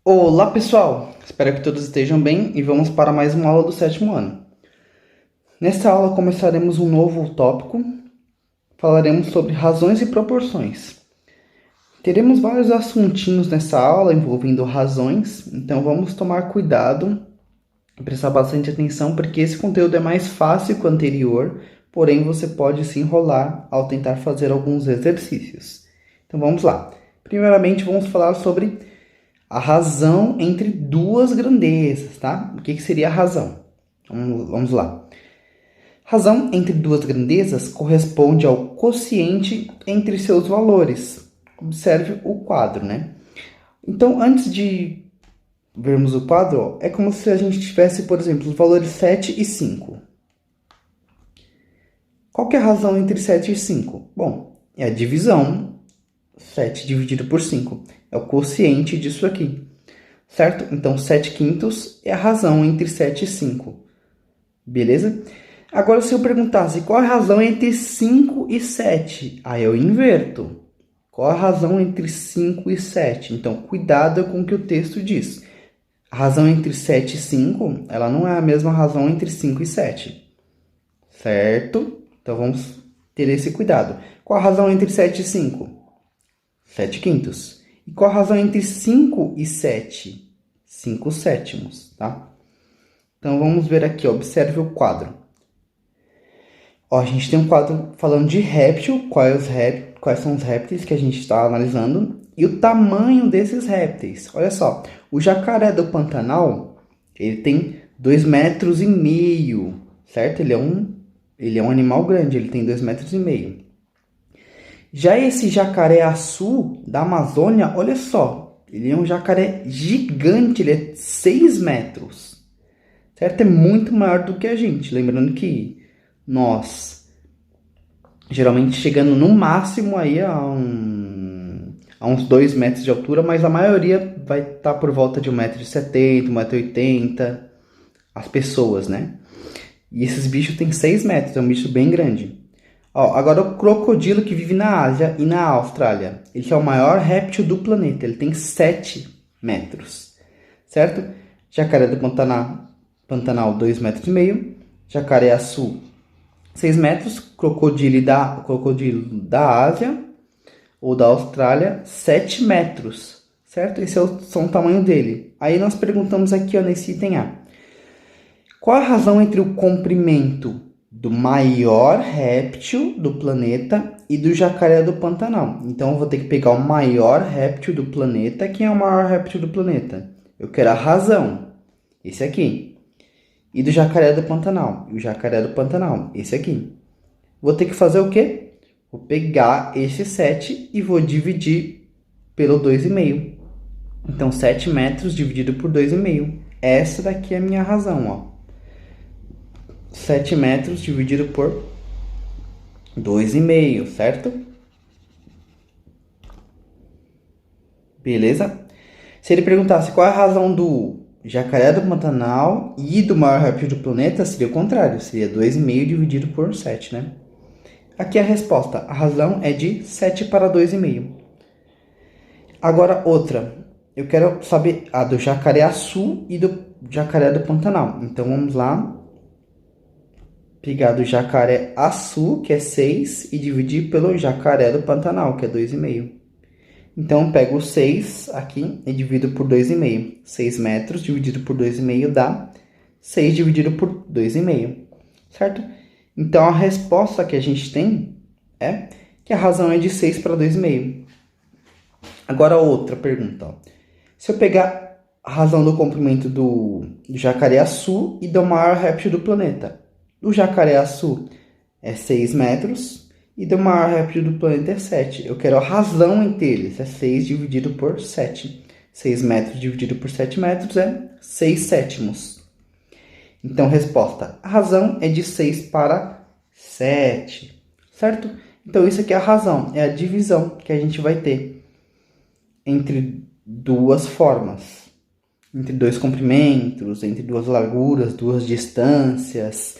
Olá pessoal, espero que todos estejam bem e vamos para mais uma aula do sétimo ano. Nesta aula começaremos um novo tópico, falaremos sobre razões e proporções. Teremos vários assuntinhos nessa aula envolvendo razões, então vamos tomar cuidado e prestar bastante atenção porque esse conteúdo é mais fácil que o anterior, porém você pode se enrolar ao tentar fazer alguns exercícios. Então vamos lá. Primeiramente vamos falar sobre a razão entre duas grandezas, tá? O que seria a razão? Vamos lá. Razão entre duas grandezas corresponde ao quociente entre seus valores. Observe o quadro, né? Então, antes de vermos o quadro, é como se a gente tivesse, por exemplo, os valores 7 e 5. Qual que é a razão entre 7 e 5? Bom, é a divisão. 7 dividido por 5 é o quociente disso aqui, certo? Então, 7 quintos é a razão entre 7 e 5, beleza? Agora, se eu perguntasse qual é a razão entre 5 e 7, aí eu inverto. Qual a razão entre 5 e 7? Então, cuidado com o que o texto diz. A razão entre 7 e 5, ela não é a mesma razão entre 5 e 7, certo? Então, vamos ter esse cuidado. Qual a razão entre 7 e 5? 7 quintos. E qual a razão entre 5 e 7? 5 sétimos, tá? Então, vamos ver aqui, observe o quadro. Ó, a gente tem um quadro falando de réptil, quais são os répteis que a gente está analisando, e o tamanho desses répteis. Olha só, o jacaré do Pantanal, ele tem 2,5 metros, certo? Ele é um animal grande, ele tem 2,5 metros. Já esse jacaré-açu da Amazônia, olha só, ele é um jacaré gigante, ele é 6 metros, certo? É muito maior do que a gente, lembrando que nós, geralmente chegando no máximo aí a uns 2 metros de altura, mas a maioria vai estar por volta de 1,70 m, 1,80 m, as pessoas, né? E esses bichos têm 6 metros, é um bicho bem grande. Ó, agora o crocodilo que vive na Ásia e na Austrália. Ele é o maior réptil do planeta. Ele tem 7 metros. Certo? Jacaré do Pantanal 2,5 metros. Jacaré-açu 6 metros. Crocodilo da Ásia ou da Austrália 7 metros. Certo? Esse é o tamanho dele. Aí nós perguntamos aqui ó, nesse item A. Qual a razão entre o comprimento do maior réptil do planeta e do jacaré do Pantanal? Então, eu vou ter que pegar o maior réptil do planeta. Quem é o maior réptil do planeta? Eu quero a razão. Esse aqui. E do jacaré do Pantanal? E o jacaré do Pantanal? Esse aqui. Vou ter que fazer o quê? Vou pegar esse 7 e vou dividir pelo 2,5. Então, 7 metros dividido por 2,5. Essa daqui é a minha razão, ó. 7 metros dividido por 2,5, certo? Beleza? Se ele perguntasse qual é a razão do jacaré do Pantanal e do maior réptil do planeta, seria o contrário. Seria 2,5 dividido por 7, né? Aqui é a resposta. A razão é de 7 para 2,5. Agora, outra. Eu quero saber a do jacaré-açu e do jacaré do Pantanal. Então, vamos lá. Pegar do jacaré-açu, que é 6, e dividir pelo jacaré do Pantanal, que é 2,5. Então, pego o 6 aqui e divido por 2,5. 6 metros dividido por 2,5 dá 6 dividido por 2,5, certo? Então, a resposta que a gente tem é que a razão é de 6 para 2,5. Agora, outra pergunta. Ó. Se eu pegar a razão do comprimento do jacaré-açu e do maior réptil do planeta, o jacaré-açu é 6 metros e do maior réptil do planeta é 7. Eu quero a razão entre eles, é 6 dividido por 7. 6 metros dividido por 7 metros é 6 sétimos. Então, resposta, a razão é de 6 para 7, certo? Então, isso aqui é a razão, é a divisão que a gente vai ter entre duas formas. Entre dois comprimentos, entre duas larguras, duas distâncias,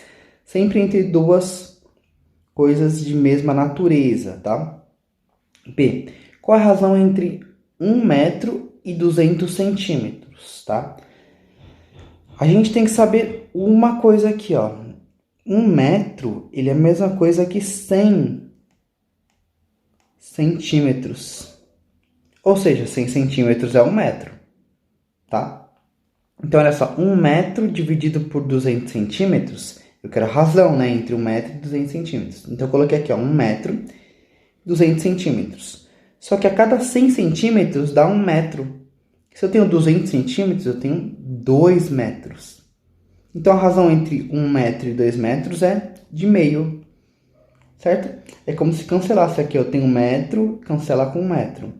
sempre entre duas coisas de mesma natureza, tá? B. Qual a razão entre 1 metro e 200 centímetros, tá? A gente tem que saber uma coisa aqui, ó. 1 metro, ele é a mesma coisa que 100 centímetros. Ou seja, 100 centímetros é 1 metro, tá? Então, olha só, 1 metro dividido por 200 centímetros, eu quero a razão, né, entre 1 metro e 200 centímetros. Então, eu coloquei aqui, ó, 1 metro, 200 centímetros. Só que a cada 100 centímetros dá 1 metro. Se eu tenho 200 centímetros, eu tenho 2 metros. Então, a razão entre 1 metro e 2 metros é de meio, certo? É como se cancelasse aqui, eu tenho 1 metro, cancela com 1 metro.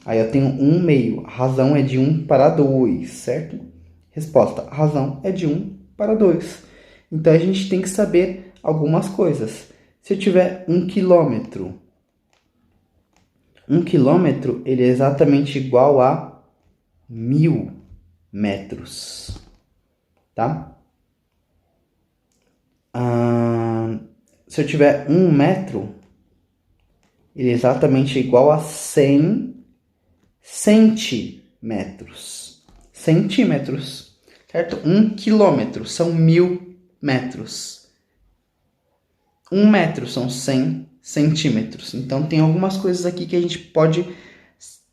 Aí eu tenho 1 meio, a razão é de 1 para 2, certo? Resposta, a razão é de 1 para 2. Então, a gente tem que saber algumas coisas. Se eu tiver 1 quilômetro, 1 quilômetro, ele é exatamente igual a 1000 metros, tá? Se eu tiver 1 metro, ele é exatamente igual a 100 centímetros. Centímetros, certo? 1 quilômetro são 1000 metros. 1 metro são 100 centímetros. Então, tem algumas coisas aqui que a gente pode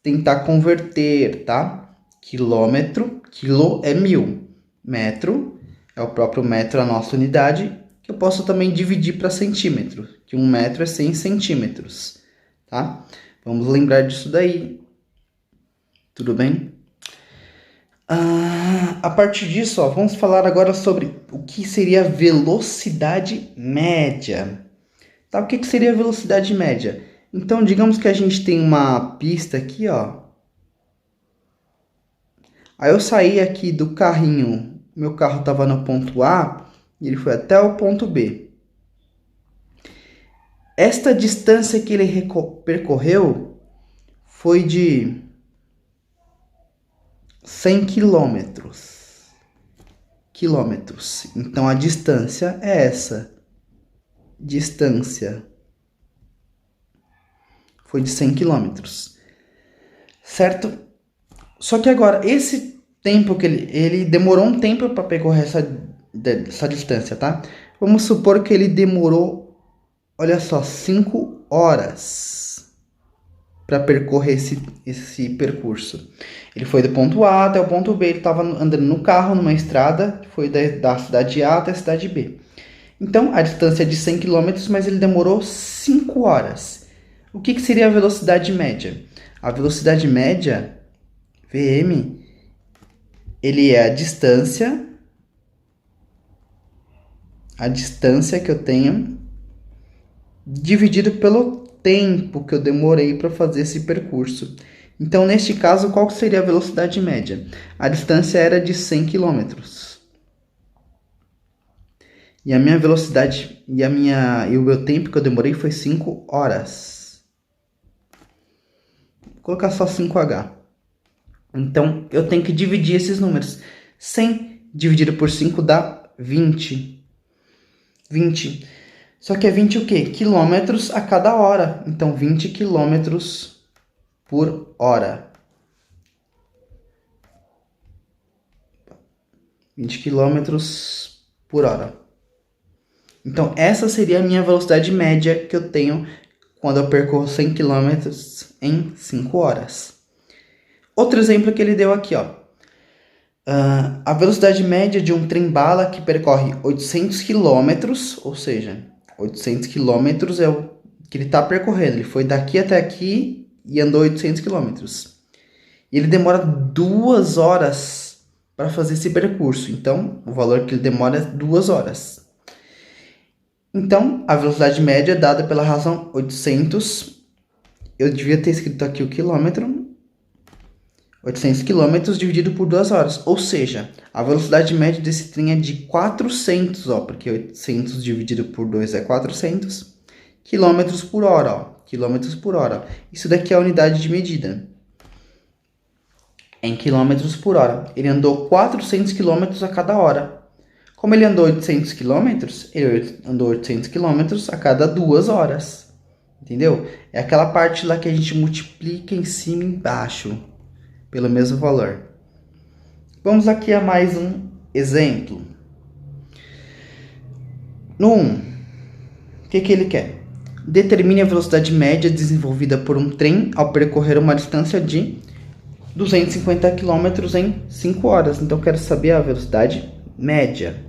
tentar converter, tá? Quilômetro, quilo é 1000. Metro é o próprio metro, a nossa unidade, que eu posso também dividir para centímetro, que 1 metro é 100 centímetros, tá? Vamos lembrar disso daí. Tudo bem? A partir disso, ó, vamos falar agora sobre o que seria a velocidade média. Tá? O que seria a velocidade média? Então, digamos que a gente tem uma pista aqui, ó. Aí eu saí aqui do carrinho, meu carro estava no ponto A e ele foi até o ponto B. Esta distância que ele percorreu foi de 100 quilômetros. Então, a distância é essa. Distância foi de 100 quilômetros. Certo? Só que agora, esse tempo que ele demorou um tempo para percorrer essa distância, tá? Vamos supor que ele demorou, olha só, 5 horas para percorrer esse percurso. Ele foi do ponto A até o ponto B, ele estava andando no carro, numa estrada, foi da cidade A até a cidade B. Então, a distância é de 100 km, mas ele demorou 5 horas. O que seria a velocidade média? A velocidade média, VM, ele é a distância que eu tenho dividido pelo tempo que eu demorei para fazer esse percurso. Então, neste caso, qual seria a velocidade média? A distância era de 100 km. E a minha velocidade e o meu tempo que eu demorei foi 5 horas. Vou colocar só 5H. Então, eu tenho que dividir esses números. 100 dividido por 5 dá 20. 20. Só que é 20 o quê? Quilômetros a cada hora. Então, 20 quilômetros por hora. 20 quilômetros por hora. Então, essa seria a minha velocidade média que eu tenho quando eu percorro 100 km em 5 horas. Outro exemplo que ele deu aqui, ó. A velocidade média de um trem-bala que percorre 800 km, ou seja, 800 km é o que ele está percorrendo. Ele foi daqui até aqui e andou 800 km. E ele demora 2 horas para fazer esse percurso. Então, o valor que ele demora é 2 horas. Então, a velocidade média é dada pela razão 800. Eu devia ter escrito aqui o quilômetro. 800 km dividido por 2 horas. Ou seja, a velocidade média desse trem é de 400, ó, porque 800 dividido por 2 é 400 km por hora, ó. Quilômetros por hora. Isso daqui é a unidade de medida. Em quilômetros por hora. Ele andou 400 km a cada hora. Como ele andou 800 km, ele andou 800 km a cada 2 horas. Entendeu? É aquela parte lá que a gente multiplica em cima e embaixo. pelo mesmo valor. Vamos aqui a mais um exemplo. No 1, o que ele quer? Determine a velocidade média desenvolvida por um trem ao percorrer uma distância de 250 km em 5 horas. Então, eu quero saber a velocidade média.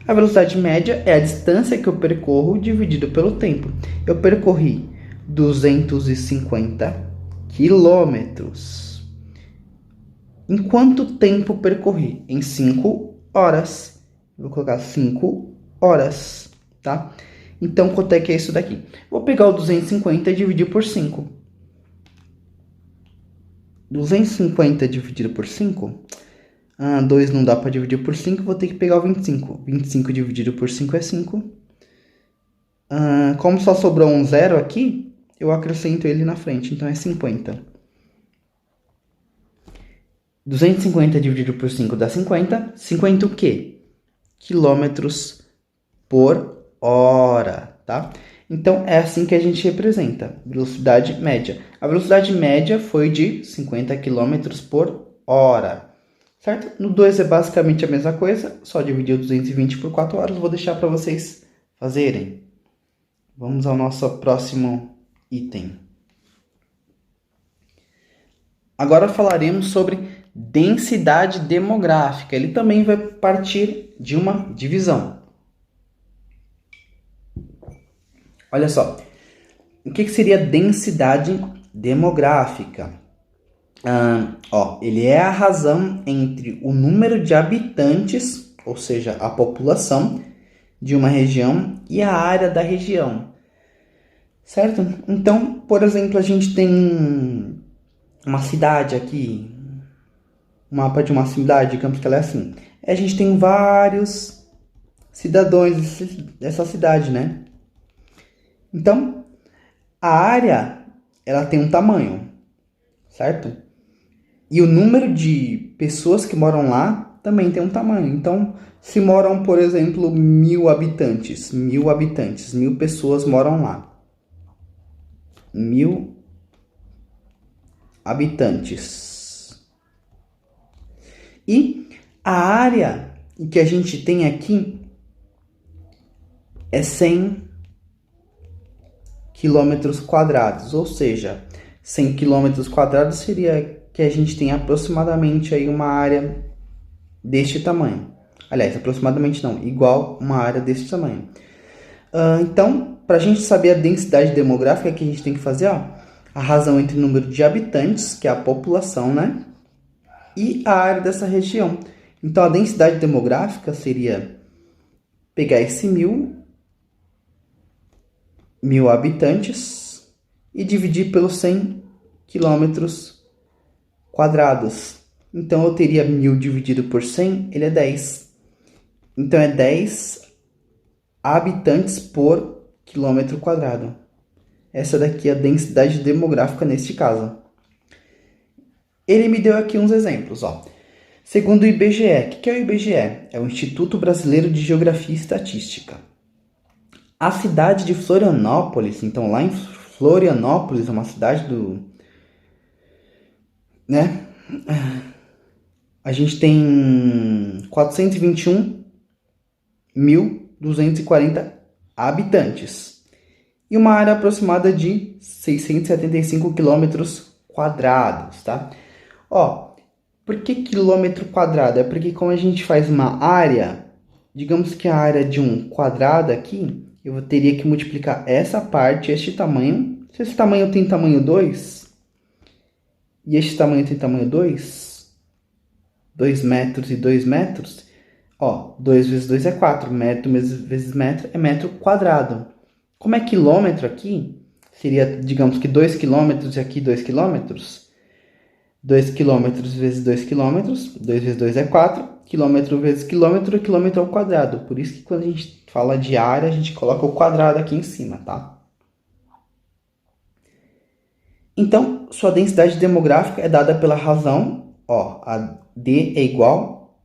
A velocidade média é a distância que eu percorro dividido pelo tempo. Eu percorri 250 quilômetros. Em quanto tempo percorri? Em 5 horas. Vou colocar 5 horas, tá? Então, quanto é que é isso daqui? Vou pegar o 250 e dividir por 5. 250 dividido por 5? 2 não dá para dividir por 5, vou ter que pegar o 25. 25 dividido por 5 é 5. Como só sobrou um zero aqui, eu acrescento ele na frente, então é 50. 250 dividido por 5 dá 50. 50 o quê? Quilômetros por hora, tá? Então, é assim que a gente representa velocidade média. A velocidade média foi de 50 km por hora, certo? No 2 é basicamente a mesma coisa, só dividir o 220 por 4 horas. Vou deixar para vocês fazerem. Vamos ao nosso próximo item. Agora falaremos sobre densidade demográfica. Ele também vai partir de uma divisão. Olha só, o que seria densidade demográfica? Ele é a razão entre o número de habitantes, ou seja, a população de uma região e a área da região, certo? Então, por exemplo, a gente tem uma cidade aqui, um mapa de uma cidade, digamos que ela é assim. A gente tem vários cidadãos dessa cidade, né? Então, a área, ela tem um tamanho, certo? E o número de pessoas que moram lá também tem um tamanho. Então, se moram, por exemplo, 1.000 habitantes, 1.000 pessoas moram lá. 1.000 habitantes. E a área que a gente tem aqui é 100 quilômetros quadrados, ou seja, 100 quilômetros quadrados seria que a gente tem aproximadamente aí uma área deste tamanho. Aliás, aproximadamente não, igual uma área deste tamanho. Então, para a gente saber a densidade demográfica, que a gente tem que fazer, a razão entre o número de habitantes, que é a população, né? E a área dessa região. Então, a densidade demográfica seria pegar esse 1.000 habitantes e dividir pelos 100 quilômetros quadrados. Então, eu teria 1.000 dividido por 100, ele é 10. Então, é 10 habitantes por quilômetro quadrado. Essa daqui é a densidade demográfica neste caso. Ele me deu aqui uns exemplos, Segundo o IBGE, o que é o IBGE? É o Instituto Brasileiro de Geografia e Estatística. A cidade de Florianópolis, então lá em Florianópolis, é uma cidade né? A gente tem 421.240 habitantes e uma área aproximada de 675 quilômetros quadrados, tá? Por que quilômetro quadrado? É porque como a gente faz uma área, digamos que a área de um quadrado aqui, eu teria que multiplicar essa parte, este tamanho. Se esse tamanho tem tamanho 2, e este tamanho tem tamanho 2 metros e 2 metros, 2 vezes 2 é 4, metro vezes metro é metro quadrado. Como é quilômetro aqui, seria, digamos que 2 quilômetros e aqui 2 quilômetros. 2 quilômetros vezes 2 quilômetros, 2 vezes 2 é 4, quilômetro vezes quilômetro, quilômetro ao quadrado. Por isso que quando a gente fala de área, a gente coloca o quadrado aqui em cima, tá? Então, sua densidade demográfica é dada pela razão, a D é igual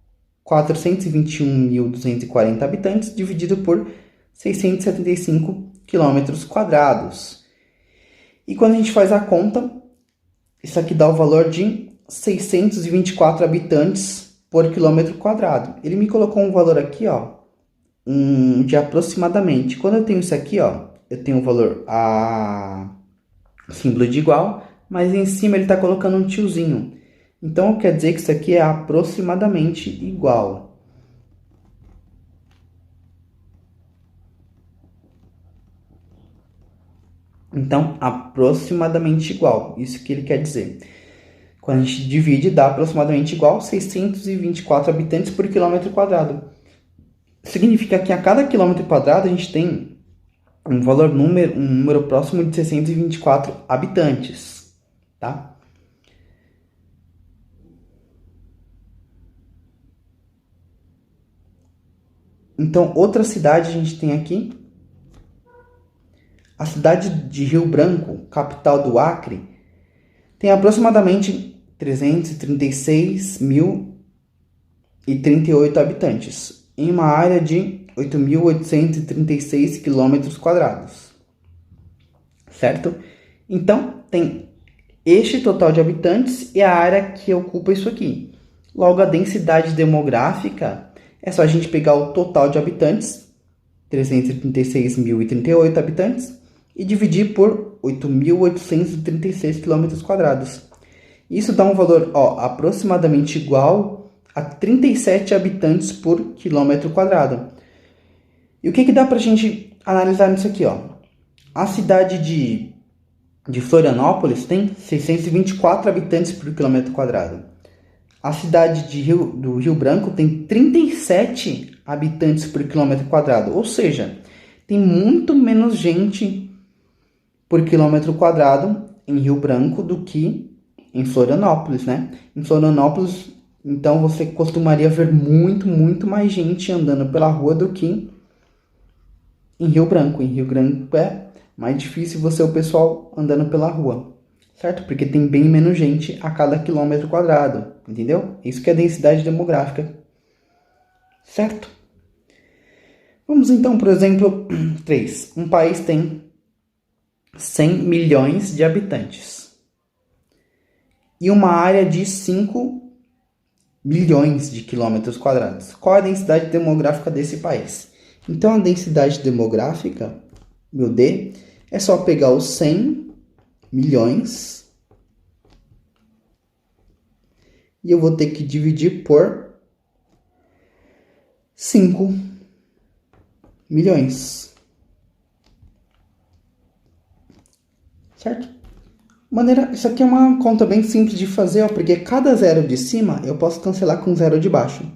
a 421.240 habitantes dividido por 675 quilômetros quadrados. E quando a gente faz a conta, isso aqui dá o valor de 624 habitantes por quilômetro quadrado. Ele me colocou um valor aqui, ó, de aproximadamente. Quando eu tenho isso aqui, ó, eu tenho o valor símbolo de igual, mas em cima ele está colocando um tiozinho. Então, quer dizer que isso aqui é aproximadamente igual. Então, aproximadamente igual. Isso que ele quer dizer. Quando a gente divide, dá aproximadamente igual 624 habitantes por quilômetro quadrado. Significa que a cada quilômetro quadrado a gente tem um número próximo de 624 habitantes, tá? Então, outra cidade a gente tem aqui, a cidade de Rio Branco, capital do Acre, tem aproximadamente 336.038 habitantes, em uma área de 8.836 quilômetros quadrados, certo? Então, tem este total de habitantes e a área que ocupa isso aqui. Logo, a densidade demográfica é só a gente pegar o total de habitantes, 336.038 habitantes, e dividir por 8.836 quilômetros quadrados. Isso dá um valor, ó, aproximadamente igual a 37 habitantes por quilômetro quadrado. E o que dá pra gente analisar nisso aqui, ó? A cidade de Florianópolis tem 624 habitantes por quilômetro quadrado. A cidade do Rio Branco tem 37 habitantes por quilômetro quadrado. Ou seja, tem muito menos gente por quilômetro quadrado em Rio Branco do que em Florianópolis, né? Em Florianópolis, então, você costumaria ver muito mais gente andando pela rua do que em Rio Branco. Em Rio Branco é mais difícil você o pessoal andando pela rua, certo? Porque tem bem menos gente a cada quilômetro quadrado, entendeu? Isso que é densidade demográfica, certo? Vamos então, por exemplo, 3. Um país tem 100 milhões de habitantes e uma área de 5 milhões de quilômetros quadrados. Qual é a densidade demográfica desse país? Então, a densidade demográfica, meu D, é só pegar os 100 milhões e eu vou ter que dividir por 5 milhões. Certo? Isso aqui é uma conta bem simples de fazer, ó, porque cada zero de cima eu posso cancelar com zero de baixo.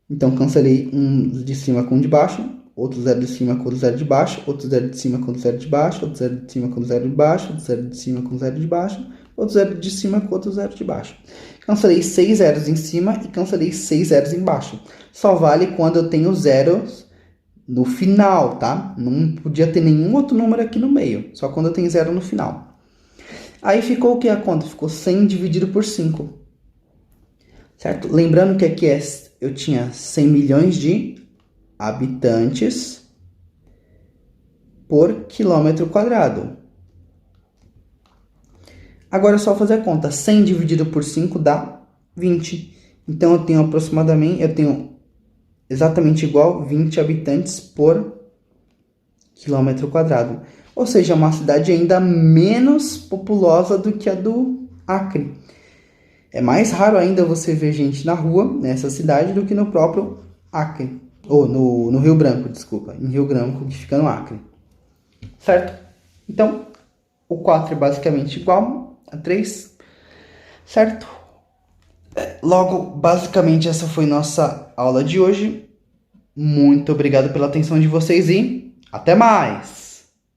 Então, cancelei um de cima com um de baixo, outro zero de cima com outro zero de baixo, outro zero de cima com outro zero de baixo, outro zero de cima com zero de baixo, outro zero de cima com zero de baixo, outro zero de cima com outro zero de baixo. Cancelei 6 zeros em cima e cancelei 6 zeros embaixo. Só vale quando eu tenho zeros no final, tá? Não podia ter nenhum outro número aqui no meio, só quando eu tenho zero no final. Aí ficou o que a conta? Ficou 100 dividido por 5. Certo? Lembrando que aqui eu tinha 100 milhões de habitantes por quilômetro quadrado. Agora é só fazer a conta. 100 dividido por 5 dá 20. Então, eu tenho exatamente igual 20 habitantes por quilômetro quadrado. Ou seja, uma cidade ainda menos populosa do que a do Acre. É mais raro ainda você ver gente na rua nessa cidade do que no próprio Acre. Ou no Rio Branco, desculpa. Em Rio Branco, que fica no Acre. Certo? Então, o 4 é basicamente igual a 3. Certo? Logo, basicamente, essa foi nossa aula de hoje. Muito obrigado pela atenção de vocês e até mais!